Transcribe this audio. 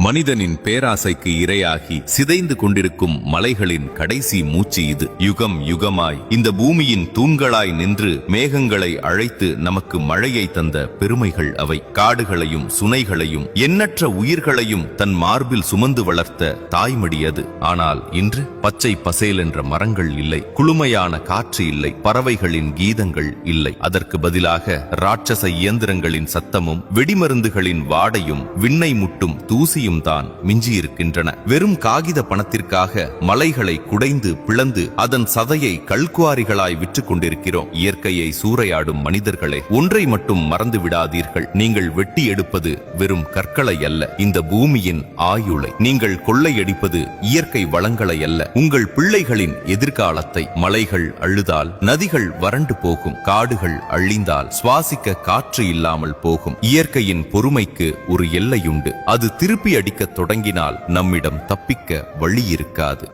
மனிதனின் பேராசைக்கு இரையாகி சிதைந்து கொண்டிருக்கும் மலைகளின் கடைசி மூச்சு இது. யுகம் யுகமாய் இந்த பூமியின் தூண்களாய் நின்று மேகங்களை அழைத்து நமக்கு மழையை தந்த பெருமைகள் அவை. காடுகளையும் சுனைகளையும் எண்ணற்ற உயிர்களையும் தன் மார்பில் சுமந்து வளர்த்த தாய்மடி அது. ஆனால் இன்று பச்சை பசேல் என்ற மரங்கள் இல்லை, குளுமையான காற்று இல்லை, பறவைகளின் கீதங்கள் இல்லை. அதற்கு பதிலாக ராட்சச இயந்திரங்களின் சத்தமும் வெடிமருந்துகளின் வாடையும் விண்ணை முட்டும் தூசியும் தான் மிஞ்சியிருக்கின்றன. வெறும் காகித பணத்திற்காக மலைகளை குடைந்து பிளந்து அதன் சதையை கல்குவாரிகளாய் விற்றுக் கொண்டிருக்கிறோம். இயற்கையை சூறையாடும் மனிதர்களே, ஒன்றை மட்டும் மறந்து விடாதீர்கள். நீங்கள் வெட்டி எடுப்பது வெறும் கற்களை அல்ல, இந்த பூமியின் ஆயுளை. நீங்கள் கொள்ளையடிப்பது இயற்கை வளங்களை அல்ல, உங்கள் பிள்ளைகளின் எதிர்காலத்தை. மலைகள் அழுதால் நதிகள் வறண்டு போகும், காடுகள் அழிந்தால் சுவாசிக்க காற்று இல்லாமல் போகும். இயற்கையின் பொறுமைக்கு ஒரு எல்லையுண்டு. அது திருப்பி அடிக்கத் தொடங்கினால் நம்மிடம் தப்பிக்க வழி இருக்காது.